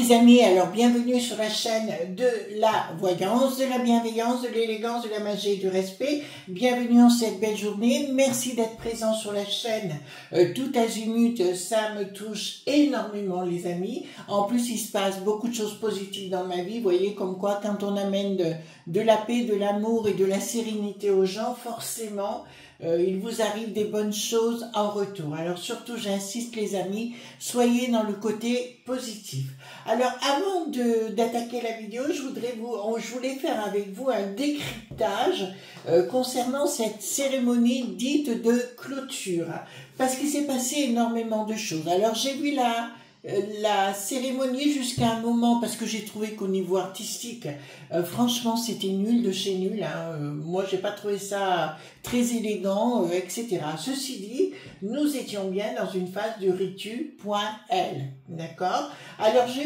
les amis, alors bienvenue sur la chaîne de la voyance, de la bienveillance, de l'élégance, de la magie et du respect. Bienvenue en cette belle journée. Merci d'être présent sur la chaîne tout azimut. Ça me touche énormément les amis. En plus, il se passe beaucoup de choses positives dans ma vie. Vous voyez comme quoi quand on amène de la paix, de l'amour et de la sérénité aux gens, forcément, il vous arrive des bonnes choses en retour. Alors surtout, j'insiste les amis, soyez dans le côté positif. Alors avant d'attaquer la vidéo, je voulais faire avec vous un décryptage concernant cette cérémonie dite de clôture. Parce qu'il s'est passé énormément de choses. Alors j'ai vu la cérémonie jusqu'à un moment, parce que j'ai trouvé qu'au niveau artistique, franchement c'était nul de chez nul, hein. Moi j'ai pas trouvé ça très élégant, etc. Ceci dit, nous étions bien dans une phase de ritu.l, d'accord. Alors j'ai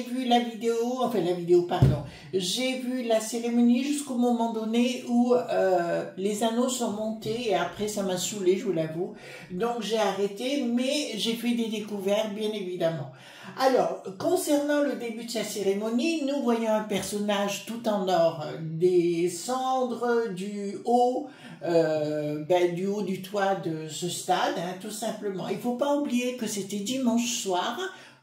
vu la vidéo, j'ai vu la cérémonie jusqu'au moment donné où les anneaux sont montés et après ça m'a saoulé, je vous l'avoue, donc j'ai arrêté, mais j'ai fait des découvertes bien évidemment. Alors, concernant le début de sa cérémonie, nous voyons un personnage tout en or, des cendres du haut du toit de ce stade, hein, tout simplement. Il ne faut pas oublier que c'était dimanche soir,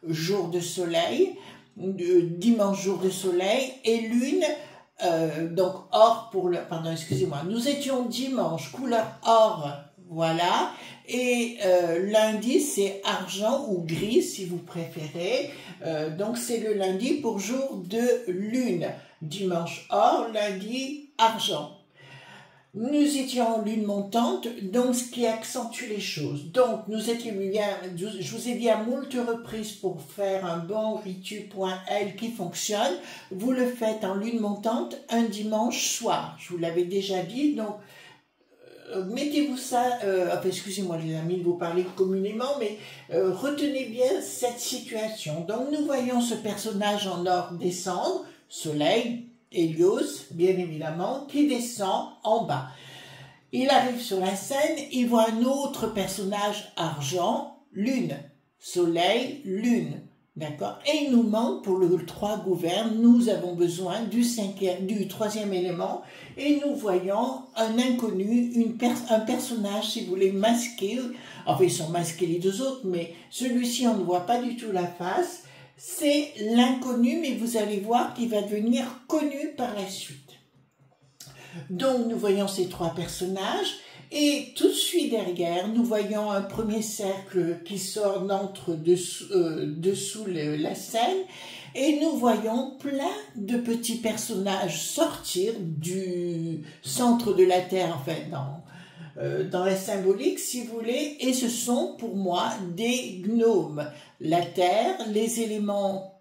jour de soleil, dimanche jour de soleil, et lune, donc or pour le... Pardon, excusez-moi, nous étions dimanche, couleur or, voilà, et lundi c'est argent ou gris si vous préférez, donc c'est le lundi pour jour de lune, dimanche or, lundi argent. Nous étions en lune montante, donc ce qui accentue les choses. Donc nous étions bien, je vous ai dit à moult reprises pour faire un bon ritu.l qui fonctionne, vous le faites en lune montante un dimanche soir, je vous l'avais déjà dit, donc mettez-vous ça, excusez-moi les amis de vous parler communément, mais retenez bien cette situation. Donc nous voyons ce personnage en or descendre, soleil, Hélios, bien évidemment, qui descend en bas. Il arrive sur la scène, il voit un autre personnage argent, lune, soleil, lune. D'accord. Et il nous manque pour le 3 gouverne, nous avons besoin du troisième élément et nous voyons un inconnu, un personnage, si vous voulez, masqué. Enfin, ils sont masqués les deux autres, mais celui-ci, on ne voit pas du tout la face. C'est l'inconnu, mais vous allez voir qu'il va devenir connu par la suite. Donc, nous voyons ces trois personnages. Et tout de suite derrière, nous voyons un premier cercle qui sort dessous la scène et nous voyons plein de petits personnages sortir du centre de la Terre, enfin dans la symbolique si vous voulez, et ce sont pour moi des gnomes. La Terre, les élémentaux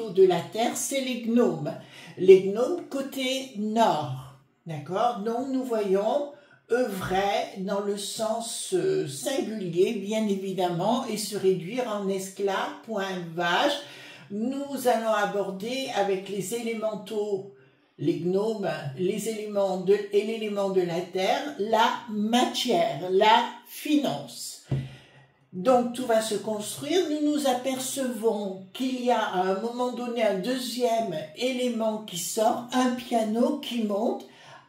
de la Terre, c'est les gnomes. Les gnomes côté nord. D'accord? Donc nous voyons œuvrer dans le sens singulier, bien évidemment, et se réduire en esclave, point vache. Nous allons aborder avec les élémentaux, les gnomes, les éléments et l'élément de la terre, la matière, la finance. Donc tout va se construire, nous nous apercevons qu'il y a à un moment donné un deuxième élément qui sort, un piano qui monte,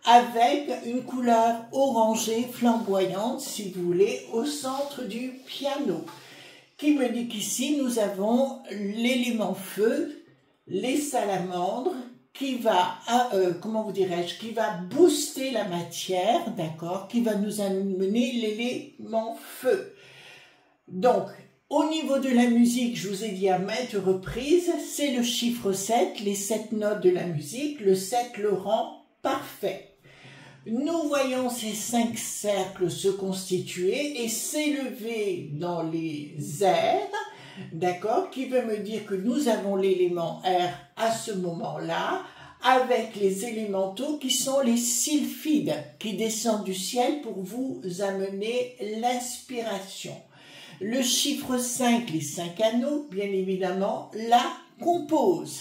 avec une couleur orangée flamboyante, si vous voulez, au centre du piano. Qui me dit qu'ici, nous avons l'élément feu, les salamandres, qui va, qui va booster la matière, d'accord, qui va nous amener l'élément feu. Donc, au niveau de la musique, je vous ai dit à maintes reprises, c'est le chiffre 7, les 7 notes de la musique, le 7 le rend parfait. Nous voyons ces 5 cercles se constituer et s'élever dans les airs, d'accord, qui veut me dire que nous avons l'élément air à ce moment-là, avec les élémentaux qui sont les sylphides, qui descendent du ciel pour vous amener l'inspiration. Le chiffre 5, les 5 anneaux, bien évidemment, la composent.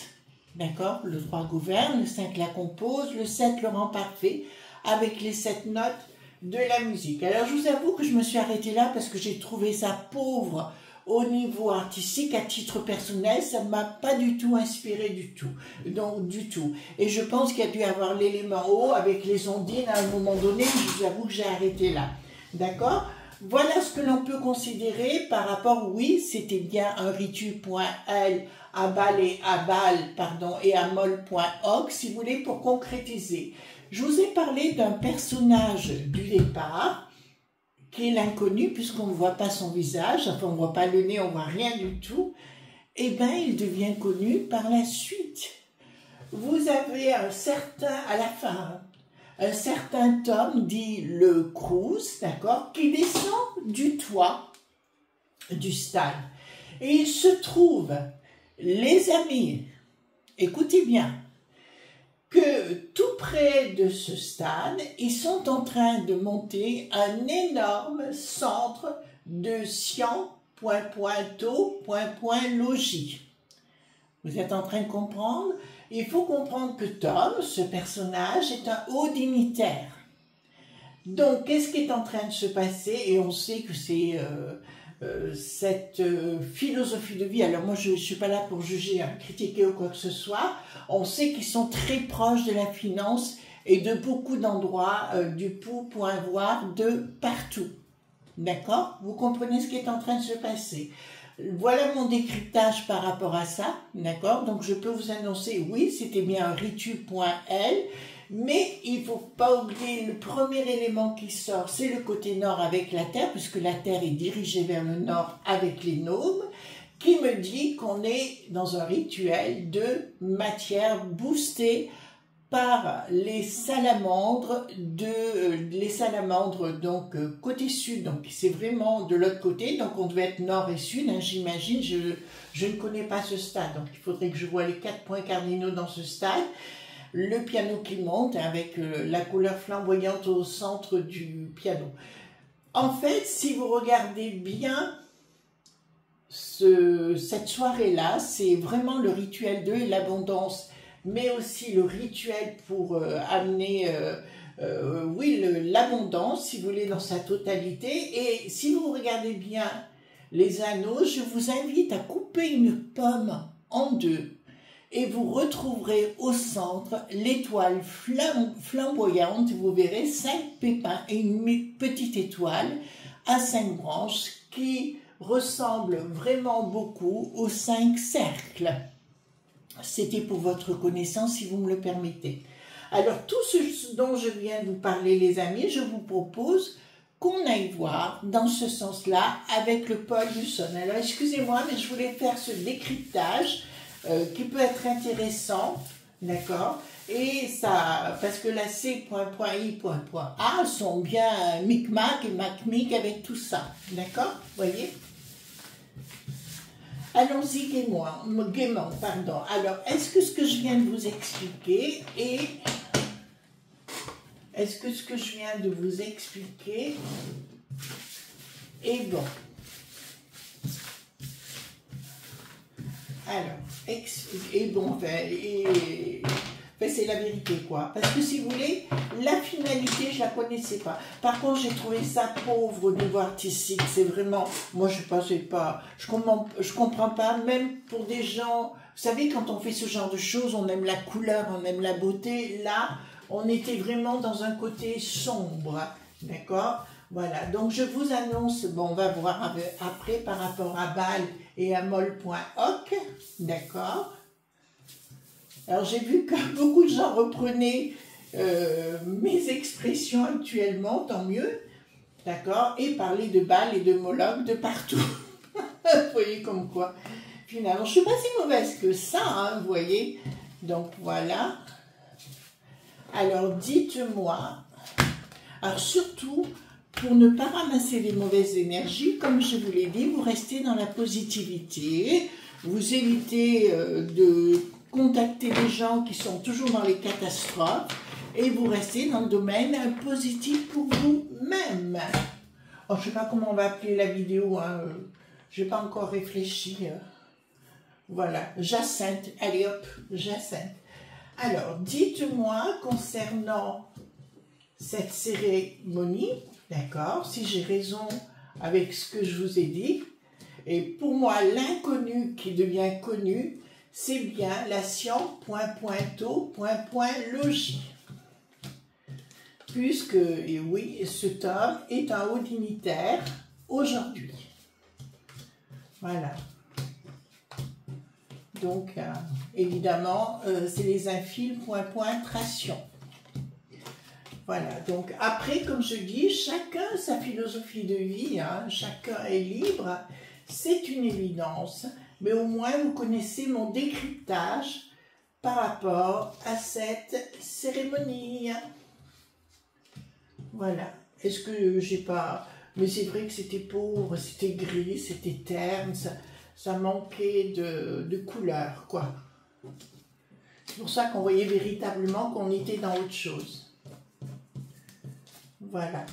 D'accord? Le 3 gouverne, le 5 la compose, le 7 le rend parfait, avec les 7 notes de la musique. Alors je vous avoue que je me suis arrêtée là parce que j'ai trouvé ça pauvre au niveau artistique, à titre personnel, ça ne m'a pas du tout inspiré du tout. Donc, du tout. Et je pense qu'il y a dû avoir l'élément haut avec les ondines à un moment donné, je vous avoue que j'ai arrêté là. D'accord? Voilà ce que l'on peut considérer par rapport, oui, c'était bien un ritu.l à bal et à molle.org, si vous voulez, pour concrétiser. Je vous ai parlé d'un personnage du départ, qui est l'inconnu, puisqu'on ne voit pas son visage, enfin on ne voit pas le nez, on ne voit rien du tout, et bien il devient connu par la suite. Vous avez un certain, à la fin, un certain Tom, dit le Cruz, d'accord, qui descend du toit du stade. Et il se trouve, les amis, écoutez bien, que tout près de ce stade, ils sont en train de monter un énorme centre de science.pointo.logis. Vous êtes en train de comprendre? Il faut comprendre que Tom, ce personnage, est un haut dignitaire. Donc, qu'est-ce qui est en train de se passer? Et on sait que c'est cette philosophie de vie. Alors moi, je ne suis pas là pour juger, critiquer ou quoi que ce soit. On sait qu'ils sont très proches de la finance et de beaucoup d'endroits du point voir de partout. D'accord? Vous comprenez ce qui est en train de se passer? Voilà mon décryptage par rapport à ça, d'accord? Donc je peux vous annoncer, oui, c'était bien un ritu.l, mais il ne faut pas oublier le premier élément qui sort, c'est le côté nord avec la Terre, puisque la Terre est dirigée vers le nord avec les gnomes, qui me dit qu'on est dans un rituel de matière boostée par les salamandres donc côté sud, donc c'est vraiment de l'autre côté, donc on devait être nord et sud, hein, j'imagine, je ne connais pas ce stade, donc il faudrait que je voie les 4 points cardinaux dans ce stade, le piano qui monte avec la couleur flamboyante au centre du piano. En fait, si vous regardez bien cette soirée-là, c'est vraiment le rituel de l'abondance, mais aussi le rituel pour amener, oui, l'abondance, si vous voulez, dans sa totalité. Et si vous regardez bien les anneaux, je vous invite à couper une pomme en deux et vous retrouverez au centre l'étoile flamboyante. Vous verrez 5 pépins et une petite étoile à 5 branches qui ressemble vraiment beaucoup aux 5 cercles. C'était pour votre connaissance, si vous me le permettez. Alors, tout ce dont je viens de vous parler, les amis, je vous propose qu'on aille voir dans ce sens-là avec le Paul Husson. Alors, excusez-moi, mais je voulais faire ce décryptage qui peut être intéressant, d'accord? Et ça, parce que la C.I.A sont bien micmac et macmic avec tout ça, d'accord? Vous voyez? Allons-y gaiement, pardon. Alors, est-ce que ce que je viens de vous expliquer est bon? Alors, c'est la vérité, quoi. Parce que si vous voulez, la finalité, je la connaissais pas. Par contre, j'ai trouvé ça pauvre au niveau artistique. C'est vraiment, moi, je comprends pas, même pour des gens, vous savez, quand on fait ce genre de choses, on aime la couleur, on aime la beauté. Là, on était vraiment dans un côté sombre, d'accord? Voilà, donc je vous annonce, bon, on va voir après par rapport à bal et à molle.org, d'accord? Alors j'ai vu que beaucoup de gens reprenaient mes expressions actuellement, tant mieux, d'accord? Et parlaient de bal et de mologue de partout. Vous voyez comme quoi. Finalement, je ne suis pas si mauvaise que ça, hein, vous voyez? Donc voilà. Alors dites-moi, alors surtout, pour ne pas ramasser les mauvaises énergies, comme je vous l'ai dit, vous restez dans la positivité, vous évitez de contacter des gens qui sont toujours dans les catastrophes et vous restez dans le domaine positif pour vous-même. Oh, je ne sais pas comment on va appeler la vidéo, hein. Je n'ai pas encore réfléchi. Voilà, Jacinthe, allez hop, Jacinthe. Alors, dites-moi concernant cette cérémonie, d'accord, si j'ai raison avec ce que je vous ai dit, Et pour moi, l'inconnu qui devient connu, c'est bien la science.pointeau.logie. Puisque, et oui, cet homme est un haut dignitaire aujourd'hui. Voilà. Donc, évidemment, c'est les infiles, Voilà, donc après, comme je dis, chacun sa philosophie de vie, hein, chacun est libre, c'est une évidence, mais au moins vous connaissez mon décryptage par rapport à cette cérémonie. Voilà, est-ce que j'ai pas... Mais c'est vrai que c'était pauvre, c'était gris, c'était terne, ça manquait de couleur, quoi. C'est pour ça qu'on voyait véritablement qu'on était dans autre chose. Voilà.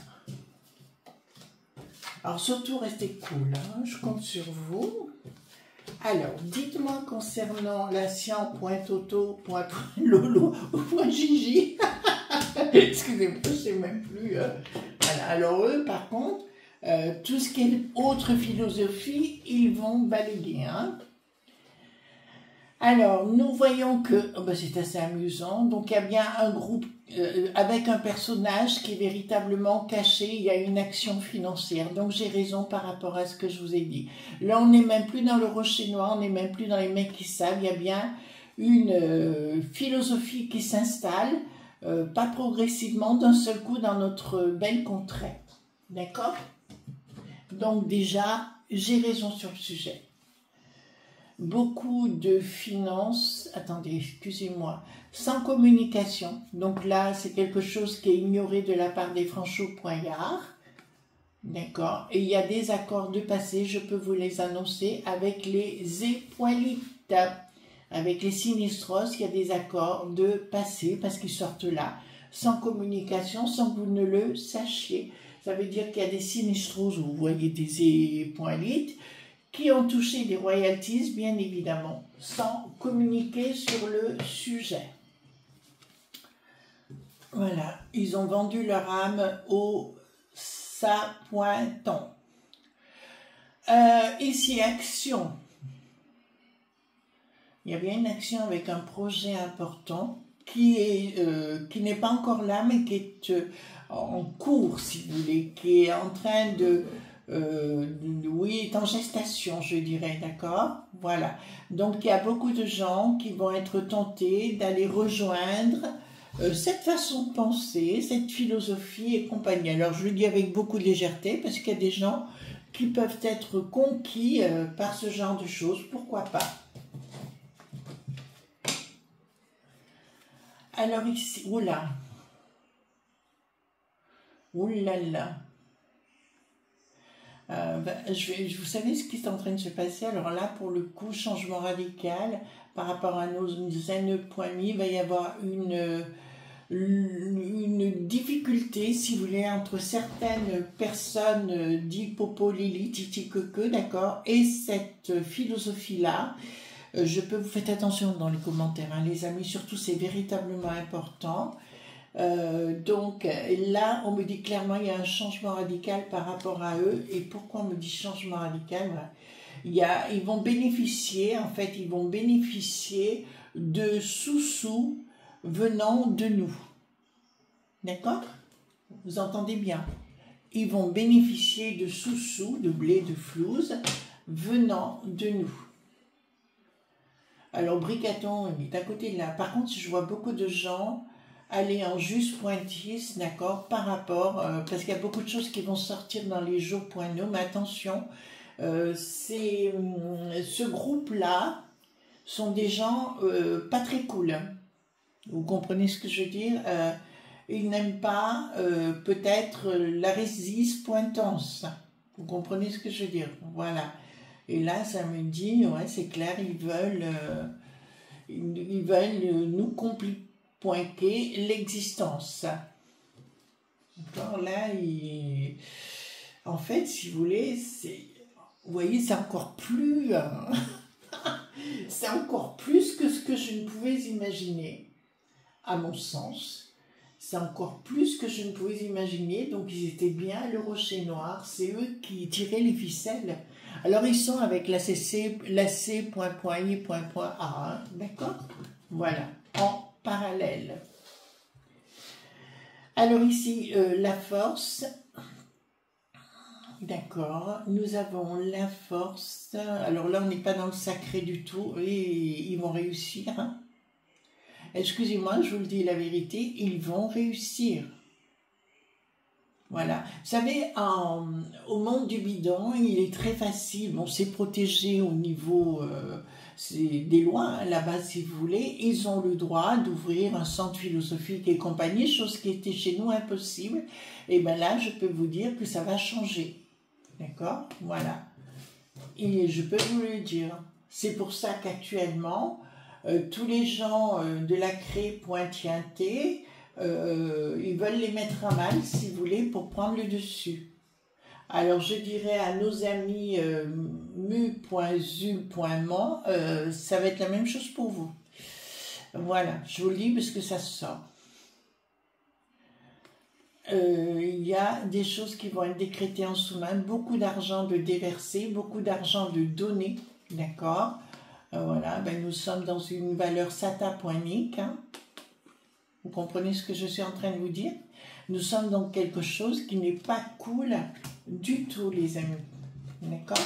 Alors surtout restez cool, hein, je compte sur vous. Alors, dites-moi concernant la science.toto.lolo.gigi. Excusez-moi, je ne sais même plus. Voilà. Alors eux, par contre, tout ce qui est autre philosophie, ils vont balayer. Hein. Alors, nous voyons que, oh ben c'est assez amusant, donc il y a bien un groupe avec un personnage qui est véritablement caché, il y a une action financière, donc j'ai raison par rapport à ce que je vous ai dit. Là, on n'est même plus dans le rocher noir, on n'est même plus dans les mecs qui savent, il y a bien une philosophie qui s'installe, pas progressivement, d'un seul coup dans notre belle contrée. D'accord? Donc déjà, j'ai raison sur le sujet. Beaucoup de finances, attendez, excusez-moi, sans communication. Donc là, c'est quelque chose qui est ignoré de la part des franchos-poignards. D'accord. Et il y a des accords de passé, je peux vous les annoncer, avec les époilites. Avec les sinistros, il y a des accords de passé, parce qu'ils sortent là, sans communication, sans que vous ne le sachiez. Ça veut dire qu'il y a des sinistros, où vous voyez des époilites, qui ont touché des royalties, bien évidemment, sans communiquer sur le sujet. Voilà, ils ont vendu leur âme au sapointon. Ici, action. Il y a bien une action avec un projet important qui n'est pas encore là, mais qui est en cours, si vous voulez, qui est en train oui, est en gestation, je dirais, d'accord? Voilà. Donc, il y a beaucoup de gens qui vont être tentés d'aller rejoindre cette façon de penser, cette philosophie et compagnie. Alors, je le dis avec beaucoup de légèreté, parce qu'il y a des gens qui peuvent être conquis par ce genre de choses, pourquoi pas? Alors ici, oula, oulala. Vous savez ce qui est en train de se passer? Alors là, pour le coup, changement radical par rapport à nos haineux poignets, il va y avoir une difficulté, si vous voulez, entre certaines personnes d'Hippopo, Lili, Titi, Keke, d'accord, et cette philosophie-là. Je peux vous faire attention dans les commentaires, hein, les amis, surtout c'est véritablement important. Donc là, on me dit clairement il y a un changement radical par rapport à eux. Et pourquoi on me dit changement radical? Voilà. Ils vont bénéficier, en fait, ils vont bénéficier de sous-sous venant de nous. D'accord? Vous entendez bien? Ils vont bénéficier de sous-sous, de blé, de flouze, venant de nous. Alors, Bricaton, il est à côté de là. Par contre, je vois beaucoup de gens aller en juste pointis, d'accord, par rapport, parce qu'il y a beaucoup de choses qui vont sortir dans les jours.no, mais attention, ce groupe-là sont des gens pas très cool. Hein. Vous comprenez ce que je veux dire? Ils n'aiment pas peut-être la résiste pointance. Vous comprenez ce que je veux dire? Voilà. Et là, ça me dit, ouais, c'est clair, ils veulent nous compliquer l'existence. Alors là, en fait, si vous voulez, vous voyez, c'est encore plus... c'est encore plus que ce que je ne pouvais imaginer, à mon sens. C'est encore plus que je ne pouvais imaginer. Donc, ils étaient bien le rocher noir. C'est eux qui tiraient les ficelles. Alors, ils sont avec la C.I.A, hein, d'accord? Voilà, en parallèle. Alors ici, la force, d'accord, nous avons la force, alors là on n'est pas dans le sacré du tout, et ils vont réussir, hein. Excusez-moi, je vous le dis la vérité, ils vont réussir. Voilà, vous savez, au monde du bidon, il est très facile, on s'est protégé au niveau des lois, hein, là-bas si vous voulez, ils ont le droit d'ouvrir un centre philosophique et compagnie, chose qui était chez nous impossible, et bien là, je peux vous dire que ça va changer, d'accord? Voilà, et je peux vous le dire, c'est pour ça qu'actuellement, tous les gens de la CRE Pointe-T, ils veulent les mettre à mal, si vous voulez, pour prendre le dessus. Alors, je dirais à nos amis mu.zu.man, ça va être la même chose pour vous. Voilà, je vous le dis parce que ça sort. Il y a des choses qui vont être décrétées en sous-main, beaucoup d'argent de déverser, beaucoup d'argent de donner, d'accord? Voilà, ben nous sommes dans une valeur SATA.NIC, hein. Vous comprenez ce que je suis en train de vous dire? Nous sommes dans quelque chose qui n'est pas cool du tout, les amis. D'accord?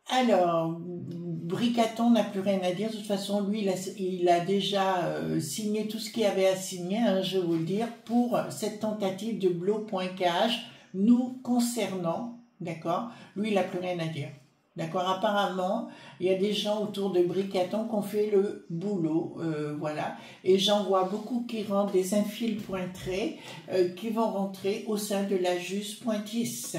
Alors, Bricaton n'a plus rien à dire. De toute façon, lui, il a déjà signé tout ce qu'il avait à signer, hein, je vais vous le dire, pour cette tentative de Blo.KH nous concernant. D'accord? Lui, il n'a plus rien à dire. D'accord, apparemment, il y a des gens autour de Bricaton qui ont fait le boulot, voilà. Et j'en vois beaucoup qui rentrent des infils pointrés, qui vont rentrer au sein de la JUS Pointis.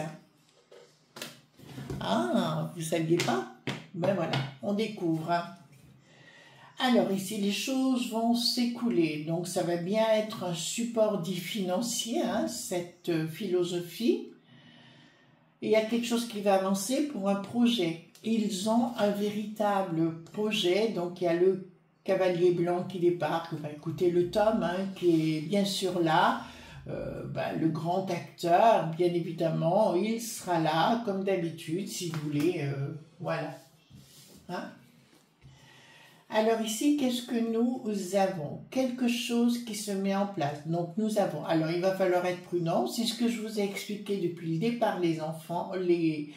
Ah, vous ne saviez pas? Ben voilà, on découvre. Hein. Alors ici, les choses vont s'écouler. Donc ça va bien être un support dit financier, hein, cette philosophie. Il y a quelque chose qui va avancer pour un projet. Ils ont un véritable projet, donc il y a le cavalier blanc qui débarque, bah, écoutez le Tom, hein, qui est bien sûr là, le grand acteur, bien évidemment, il sera là, comme d'habitude, si vous voulez, voilà. Hein? Alors ici, qu'est-ce que nous avons? Quelque chose qui se met en place. Donc nous avons, alors il va falloir être prudent, c'est ce que je vous ai expliqué depuis le départ les enfants, les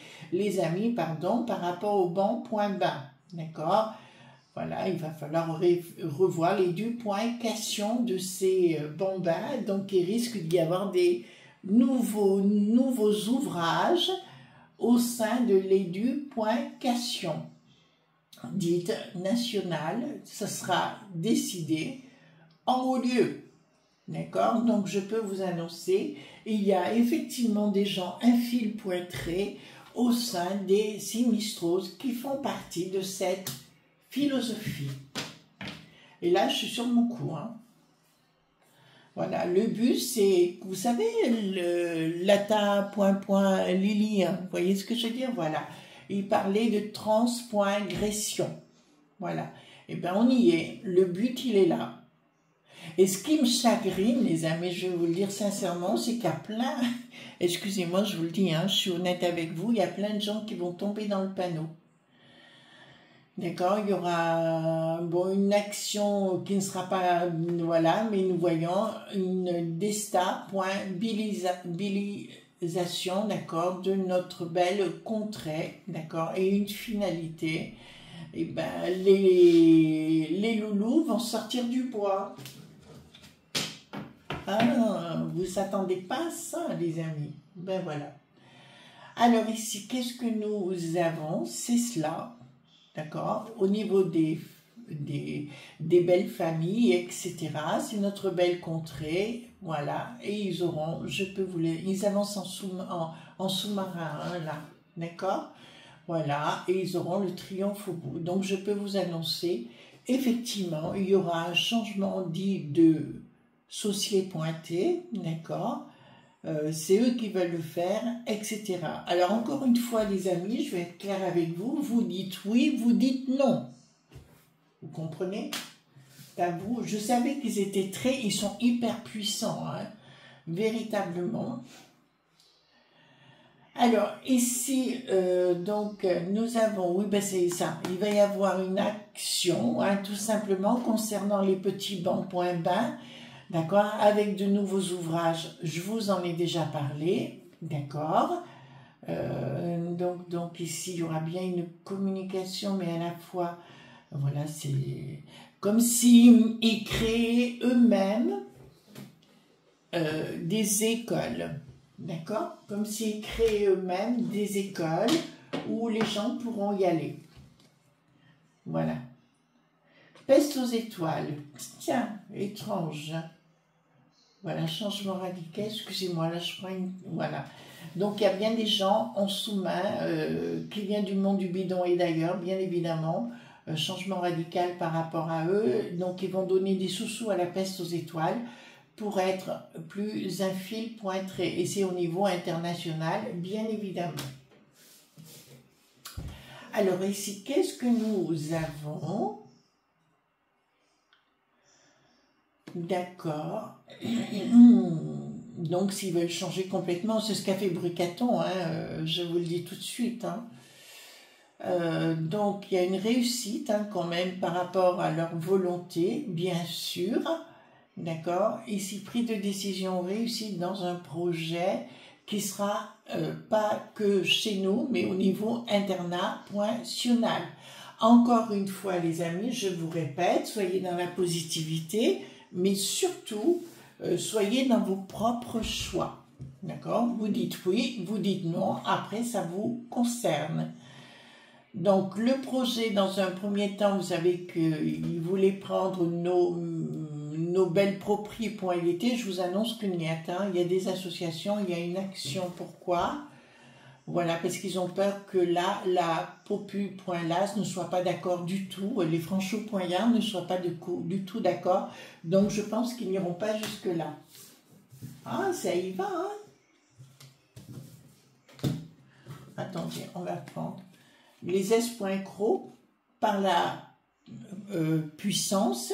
amis, pardon, par rapport au banc point bas, d'accord? Voilà, il va falloir revoir les deux points questions de ces bancs bas, donc il risque d'y avoir des nouveaux ouvrages au sein de l'éducation dite nationale, ce sera décidé en haut lieu. D'accord? Donc je peux vous annoncer, il y a effectivement des gens infiltrés au sein des sinistroses qui font partie de cette philosophie. Et là, je suis sur mon coup. Hein. Voilà, le but, c'est, vous savez, le latin, Lily, hein, vous voyez ce que je veux dire? Voilà. Il parlait de transpointgression. Voilà. Eh bien, on y est. Le but, il est là. Et ce qui me chagrine, les amis, je vais vous le dire sincèrement, c'est qu'il y a plein, excusez-moi, je vous le dis, hein, je suis honnête avec vous, il y a plein de gens qui vont tomber dans le panneau. D'accord, il y aura une action qui ne sera pas, voilà, mais nous voyons une déstabilisation, d'accord, de notre belle contrée, d'accord, et une finalité. Et ben, les loulous vont sortir du bois. Ah, vous ne s'attendez pas à ça, les amis. Ben voilà. Alors ici, qu'est-ce que nous avons? C'est cela. D'accord? Au niveau des belles familles, etc. C'est notre belle contrée. Voilà. Et ils auront, je peux vous les... Ils avancent en sous-marin, hein, là. D'accord? Voilà. Et ils auront le triomphe au bout. Donc, je peux vous annoncer, effectivement, il y aura un changement dit de saucier pointé. D'accord? C'est eux qui veulent le faire, etc. Alors encore une fois les amis, je vais être claire avec vous, vous dites oui, vous dites non. Vous comprenez? À vous, je savais qu'ils étaient ils sont hyper puissants, hein, véritablement. Alors, ici, donc, nous avons, oui, ben c'est ça, il va y avoir une action, hein, tout simplement, concernant les petits bancs point bain, d'accord, avec de nouveaux ouvrages, je vous en ai déjà parlé, d'accord. Donc ici, il y aura bien une communication, mais à la fois, voilà, c'est comme si ils créaient eux-mêmes des écoles, d'accord? Comme s'ils créaient eux-mêmes des écoles où les gens pourront y aller. Voilà. Peste aux étoiles. Tiens, étrange. Voilà, changement radical, excusez-moi, là je prends une... Voilà. Donc il y a bien des gens en sous-main qui viennent du monde du bidon et d'ailleurs, bien évidemment, changement radical par rapport à eux. Donc ils vont donner des sous-sous à la peste aux étoiles pour être plus infiltrés. Et c'est au niveau international, bien évidemment. Alors ici, qu'est-ce que nous avons? D'accord. Donc, s'ils veulent changer complètement, c'est ce qu'a fait Brucaton, hein, je vous le dis tout de suite. Hein. Donc, il y a une réussite hein, quand même par rapport à leur volonté, bien sûr. D'accord. Ici, prise de décision réussie dans un projet qui sera pas que chez nous, mais au niveau international. Encore une fois, les amis, je vous répète, soyez dans la positivité, mais surtout, soyez dans vos propres choix. D'accord? Vous dites oui, vous dites non, après ça vous concerne. Donc le projet, dans un premier temps, vous savez qu'il voulait prendre nos belles propriétés. Je vous annonce qu'il n'y a atteint. Il y a des associations, il y a une action. Pourquoi? Voilà, parce qu'ils ont peur que là, la popu.las ne soit pas d'accord du tout, les franchos.yard ne soient pas du tout d'accord. Donc, je pense qu'ils n'iront pas jusque-là. Ah, ça y va, hein? Attendez, on va prendre les S.cro par la puissance,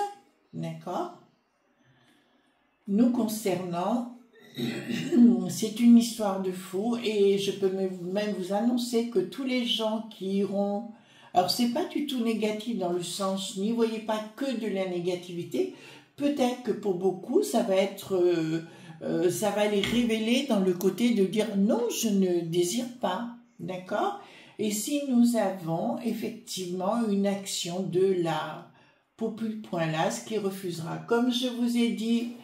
d'accord? Nous concernant, c'est une histoire de fou et je peux même vous annoncer que tous les gens qui iront... Alors, c'est pas du tout négatif dans le sens, n'y voyez pas que de la négativité. Peut-être que pour beaucoup, ça va être... ça va les révéler dans le côté de dire non, je ne désire pas, d'accord? Et si nous avons effectivement une action de la popu.las qui refusera, comme je vous ai dit,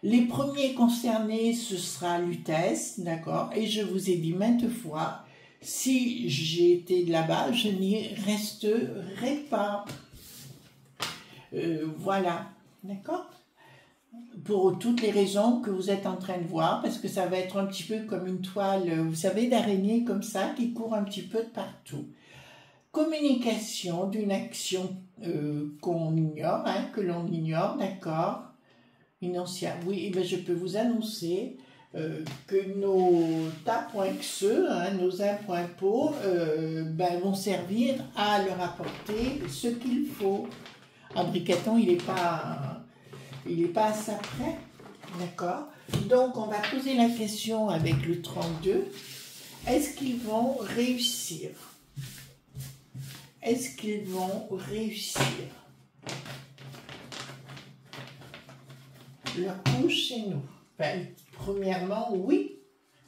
les premiers concernés, ce sera l'UTES, d'accord? Et je vous ai dit maintes fois, si j'étais de là-bas, je n'y resterai pas. Voilà, d'accord? Pour toutes les raisons que vous êtes en train de voir, parce que ça va être un petit peu comme une toile, vous savez, d'araignée comme ça, qui court un petit peu de partout. Communication d'une action qu'on ignore, hein, que l'on ignore, d'accord? Oui, eh bien, je peux vous annoncer que nos tas.xe, hein, nos uns.po, ben, vont servir à leur apporter ce qu'il faut. En Bricaton, il n'est pas à ça près, d'accord? Donc, on va poser la question avec le 32. Est-ce qu'ils vont réussir? Est-ce qu'ils vont réussir leur coup chez nous? Ben, premièrement, oui,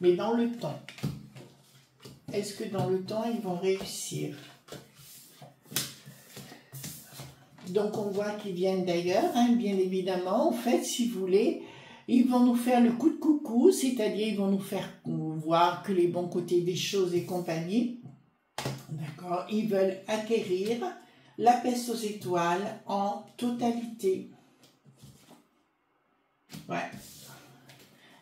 mais dans le temps. Est-ce que dans le temps, ils vont réussir? Donc, on voit qu'ils viennent d'ailleurs, hein, bien évidemment. En fait, si vous voulez, ils vont nous faire le coup de coucou, c'est-à-dire ils vont nous faire voir que les bons côtés des choses et compagnie. D'accord? Ils veulent acquérir la peste aux étoiles en totalité. Ouais.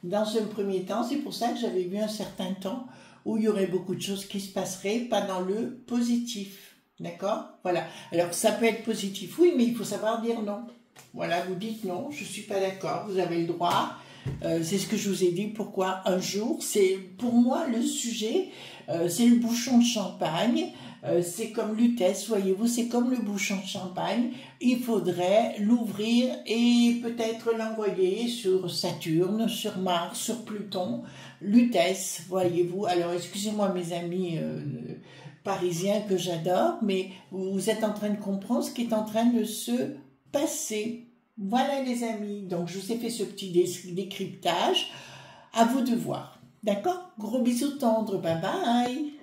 Dans un premier temps, c'est pour ça que j'avais vu un certain temps où il y aurait beaucoup de choses qui se passeraient, pas dans le positif. D'accord? Voilà. Alors, ça peut être positif, oui, mais il faut savoir dire non. Voilà, vous dites non, je ne suis pas d'accord, vous avez le droit. C'est ce que je vous ai dit, pourquoi un jour, c'est pour moi le sujet, c'est le bouchon de champagne. C'est comme Lutèce, voyez-vous, c'est comme le bouchon de champagne. Il faudrait l'ouvrir et peut-être l'envoyer sur Saturne, sur Mars, sur Pluton. Lutèce, voyez-vous. Alors, excusez-moi mes amis parisiens que j'adore, mais vous êtes en train de comprendre ce qui est en train de se passer. Voilà les amis, donc je vous ai fait ce petit décryptage. À vous de voir. D'accord? Gros bisous tendres, bye bye.